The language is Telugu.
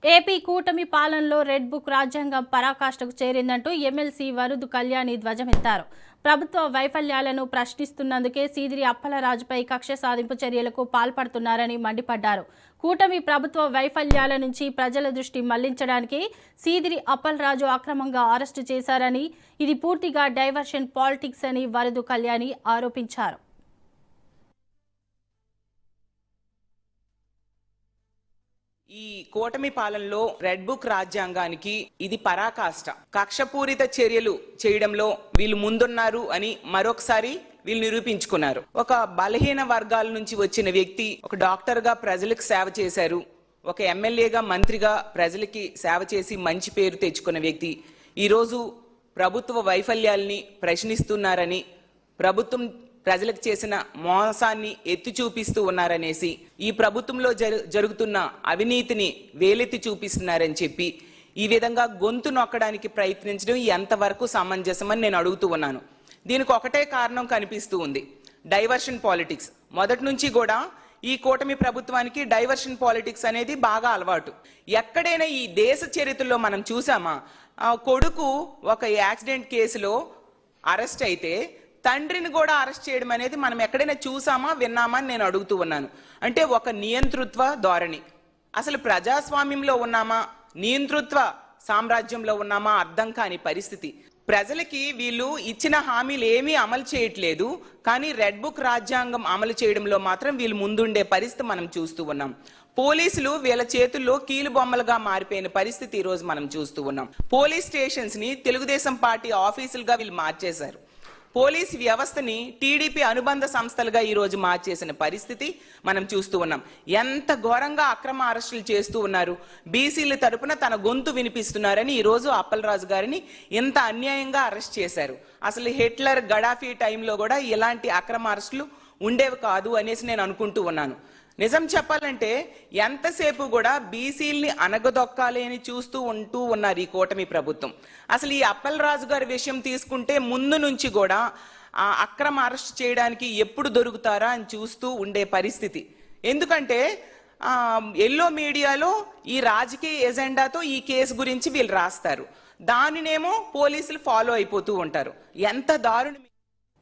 ఏపీ కూటమి పాలనలో రెడ్ బుక్ రాజ్యాంగం పరాకాష్ఠకు చేరిందంటూ ఎమ్మెల్సీ వరుదు కళ్యాణి ధ్వజమెత్తారు. ప్రభుత్వ వైఫల్యాలను ప్రశ్నిస్తున్నందుకే సీదిరి అప్పలరాజుపై కక్ష సాధింపు చర్యలకు పాల్పడుతున్నారని మండిపడ్డారు. కూటమి ప్రభుత్వ వైఫల్యాల నుంచి ప్రజల దృష్టి మళ్లించడానికి సీదిరి అప్పలరాజు అక్రమంగా అరెస్టు చేశారని, ఇది పూర్తిగా డైవర్షన్ పాలిటిక్స్ అని వరుదు కళ్యాణి ఆరోపించారు. ఈ కూటమి పాలనలో రెడ్ బుక్ రాజ్యాంగానికి ఇది పరాకాష్ట. కక్షపూరిత చర్యలు చేయడంలో వీళ్ళు ముందున్నారు అని మరొకసారి వీళ్ళు నిరూపించుకున్నారు. ఒక బలహీన వర్గాల నుంచి వచ్చిన వ్యక్తి ఒక డాక్టర్ గా ప్రజలకు సేవ చేశారు, ఒక ఎమ్మెల్యేగా మంత్రిగా ప్రజలకి సేవ చేసి మంచి పేరు తెచ్చుకున్న వ్యక్తి ఈరోజు ప్రభుత్వ వైఫల్యాల్ని ప్రశ్నిస్తున్నారని, ప్రభుత్వం ప్రజలకు చేసిన మోసాన్ని ఎత్తి చూపిస్తూ ఉన్నారనేసి, ఈ ప్రభుత్వంలో జరుగుతున్న అవినీతిని వేలెత్తి చూపిస్తున్నారని చెప్పి ఈ విధంగా గొంతు నొక్కడానికి ప్రయత్నించడం ఎంతవరకు సమంజసమని నేను అడుగుతూ ఉన్నాను. దీనికి ఒకటే కారణం కనిపిస్తూ ఉంది, డైవర్షన్ పాలిటిక్స్. మొదటి నుంచి కూడా ఈ కూటమి ప్రభుత్వానికి డైవర్షన్ పాలిటిక్స్ అనేది బాగా అలవాటు. ఎక్కడైనా ఈ దేశ చరిత్రలో మనం చూసామా, కొడుకు ఒక యాక్సిడెంట్ కేసులో అరెస్ట్ అయితే తండ్రిని కూడా అరెస్ట్ చేయడం అనేది మనం ఎక్కడైనా చూసామా, విన్నామా అని నేను అడుగుతూ ఉన్నాను. అంటే ఒక నియంతృత్వ ధోరణి. అసలు ప్రజాస్వామ్యంలో ఉన్నామా, నియంతృత్వ సామ్రాజ్యంలో ఉన్నామా అర్థం కాని పరిస్థితి. ప్రజలకి వీళ్ళు ఇచ్చిన హామీలు ఏమీ అమలు చేయట్లేదు, కానీ రెడ్ బుక్ రాజ్యాంగం అమలు చేయడంలో మాత్రం వీళ్ళు ముందుండే పరిస్థితి మనం చూస్తూ ఉన్నాం. పోలీసులు వీళ్ళ చేతుల్లో కీలు బొమ్మలుగా మారిపోయిన పరిస్థితి ఈ రోజు మనం చూస్తూ ఉన్నాం. పోలీస్ స్టేషన్స్ ని తెలుగుదేశం పార్టీ ఆఫీసులుగా వీళ్ళు మార్చేశారు. పోలీస్ వ్యవస్థని టీడీపీ అనుబంధ సంస్థలుగా ఈ రోజు మార్చేసిన పరిస్థితి మనం చూస్తూ ఉన్నాం. ఎంత ఘోరంగా అక్రమ అరెస్టులు చేస్తూ ఉన్నారు. బీసీల తరపున తన గొంతు వినిపిస్తున్నారని ఈ రోజు అప్పలరాజు గారిని ఇంత అన్యాయంగా అరెస్ట్ చేశారు. అసలు హిట్లర్, గడాఫీ టైంలో కూడా ఇలాంటి అక్రమ అరెస్టులు ఉండేవి కాదు అనేసి నేను అనుకుంటూ ఉన్నాను. నిజం చెప్పాలంటే ఎంతసేపు కూడా బీసీల్ని అనగదొక్కాలి అని చూస్తూ ఉంటూ ఉన్నారు ఈ కూటమి ప్రభుత్వం. అసలు ఈ అప్పలరాజు గారి విషయం తీసుకుంటే ముందు నుంచి కూడా ఆ అక్రమ అరెస్ట్ చేయడానికి ఎప్పుడు దొరుకుతారా అని చూస్తూ ఉండే పరిస్థితి. ఎందుకంటే ఎల్లో మీడియాలో ఈ రాజకీయ ఎజెండాతో ఈ కేసు గురించి వీళ్ళు రాస్తారు, దానినేమో పోలీసులు ఫాలో అయిపోతూ ఉంటారు. ఎంత దారుణం!